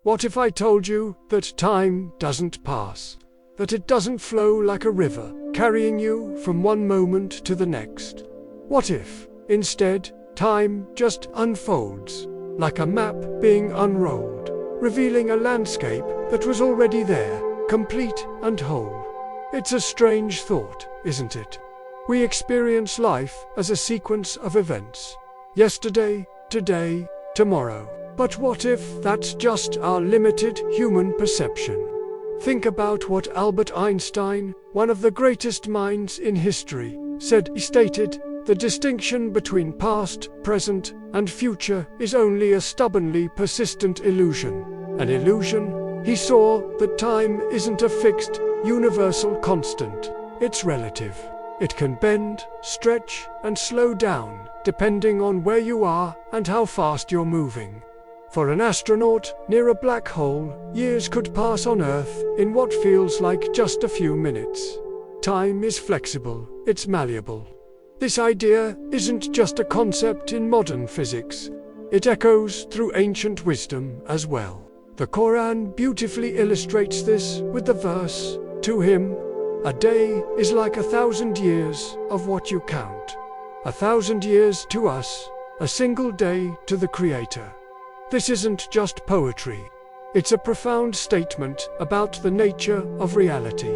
What if I told you that time doesn't pass? That it doesn't flow like a river, carrying you from one moment to the next? What if, instead, time just unfolds, like a map being unrolled, revealing a landscape that was already there, complete and whole? It's a strange thought, isn't it? We experience life as a sequence of events. Yesterday, today, tomorrow. But what if that's just our limited human perception? Think about what Albert Einstein, one of the greatest minds in history, said. He stated, "The distinction between past, present, and future is only a stubbornly persistent illusion." An illusion. He saw that time isn't a fixed, universal constant. It's relative. It can bend, stretch, and slow down, depending on where you are and how fast you're moving. For an astronaut near a black hole, years could pass on Earth in what feels like just a few minutes. Time is flexible, it's malleable. This idea isn't just a concept in modern physics. It echoes through ancient wisdom as well. The Quran beautifully illustrates this with the verse, "To him, a day is like 1,000 years of what you count. 1,000 years to us, a single day to the Creator." This isn't just poetry. It's a profound statement about the nature of reality.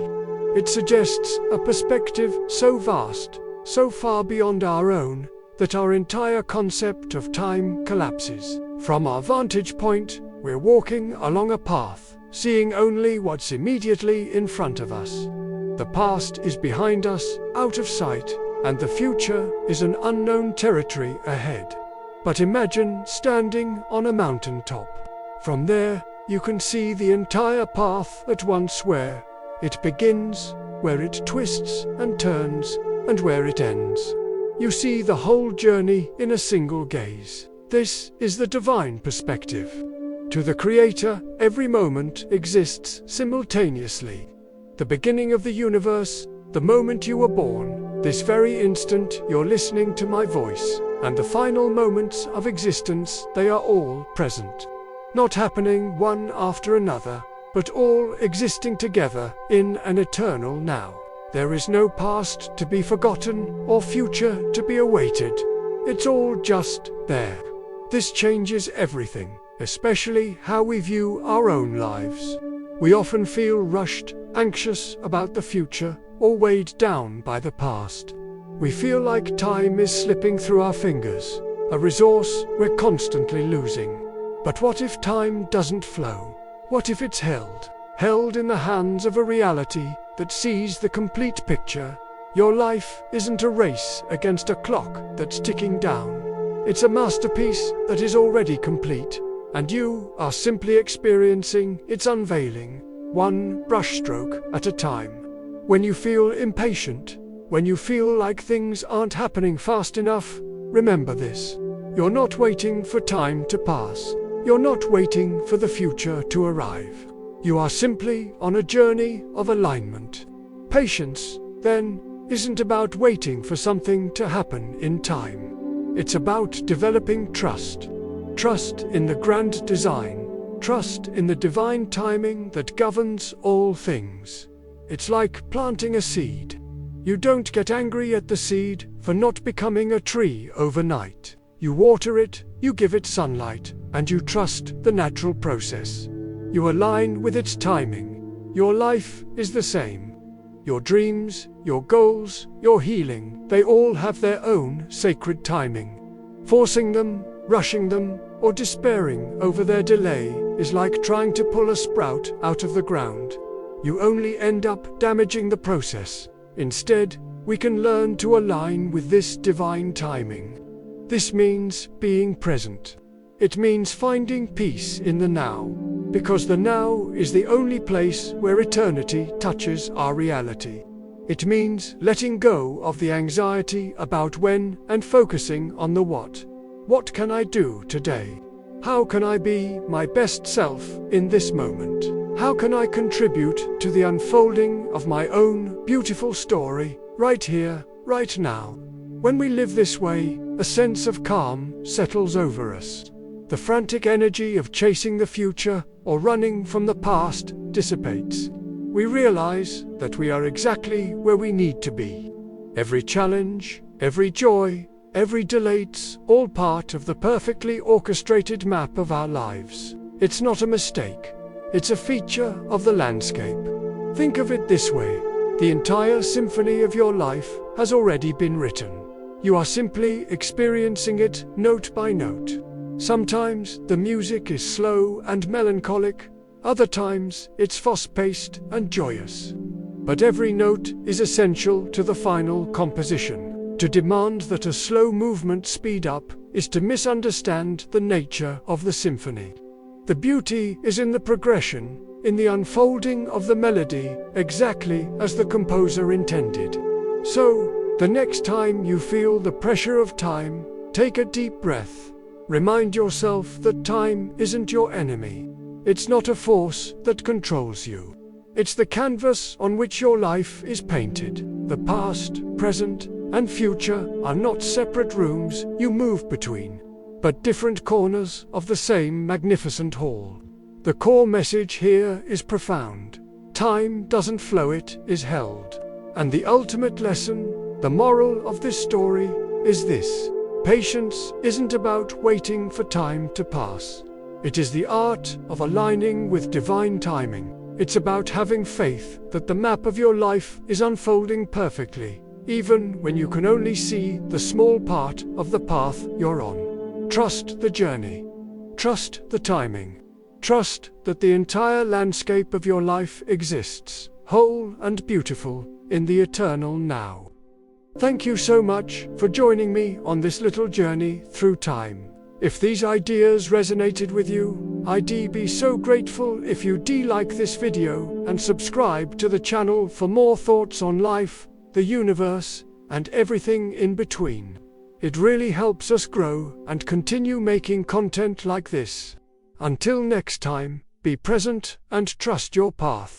It suggests a perspective so vast, so far beyond our own, that our entire concept of time collapses. From our vantage point, we're walking along a path, seeing only what's immediately in front of us. The past is behind us, out of sight, and the future is an unknown territory ahead. But imagine standing on a mountaintop. From there, you can see the entire path at once, where it begins, where it twists and turns, and where it ends. You see the whole journey in a single gaze. This is the divine perspective. To the Creator, every moment exists simultaneously. The beginning of the universe, the moment you were born, this very instant you're listening to my voice, and the final moments of existence, they are all present. Not happening one after another, but all existing together in an eternal now. There is no past to be forgotten or future to be awaited. It's all just there. This changes everything, especially how we view our own lives. We often feel rushed, anxious about the future, or weighed down by the past. We feel like time is slipping through our fingers, a resource we're constantly losing. But what if time doesn't flow? What if it's held in the hands of a reality that sees the complete picture? Your life isn't a race against a clock that's ticking down. It's a masterpiece that is already complete, and you are simply experiencing its unveiling, one brushstroke at a time. When you feel impatient, when you feel like things aren't happening fast enough, remember this. You're not waiting for time to pass. You're not waiting for the future to arrive. You are simply on a journey of alignment. Patience, then, isn't about waiting for something to happen in time. It's about developing trust. Trust in the grand design. Trust in the divine timing that governs all things. It's like planting a seed. You don't get angry at the seed for not becoming a tree overnight. You water it, you give it sunlight, and you trust the natural process. You align with its timing. Your life is the same. Your dreams, your goals, your healing, they all have their own sacred timing. Forcing them, rushing them, or despairing over their delay is like trying to pull a sprout out of the ground. You only end up damaging the process. Instead, we can learn to align with this divine timing. This means being present. It means finding peace in the now, because the now is the only place where eternity touches our reality. It means letting go of the anxiety about when and focusing on the what. What can I do today? How can I be my best self in this moment? How can I contribute to the unfolding of my own beautiful story, right here, right now? When we live this way, a sense of calm settles over us. The frantic energy of chasing the future, or running from the past dissipates. We realize that we are exactly where we need to be. Every challenge, every joy, every delay's all part of the perfectly orchestrated map of our lives. It's not a mistake. It's a feature of the landscape. Think of it this way. The entire symphony of your life has already been written. You are simply experiencing it note by note. Sometimes the music is slow and melancholic, other times it's fast-paced and joyous. But every note is essential to the final composition. To demand that a slow movement speed up is to misunderstand the nature of the symphony. The beauty is in the progression, in the unfolding of the melody, exactly as the composer intended. So, the next time you feel the pressure of time, take a deep breath. Remind yourself that time isn't your enemy. It's not a force that controls you. It's the canvas on which your life is painted. The past, present, and future are not separate rooms you move between, but different corners of the same magnificent hall. The core message here is profound. Time doesn't flow, it is held. And the ultimate lesson, the moral of this story, is this. Patience isn't about waiting for time to pass. It is the art of aligning with divine timing. It's about having faith that the map of your life is unfolding perfectly, even when you can only see the small part of the path you're on. Trust the journey. Trust the timing. Trust that the entire landscape of your life exists, whole and beautiful, in the eternal now. Thank you so much for joining me on this little journey through time. If these ideas resonated with you, I'd be so grateful if you like this video and subscribe to the channel for more thoughts on life, the universe, and everything in between. It really helps us grow and continue making content like this. Until next time, be present and trust your path.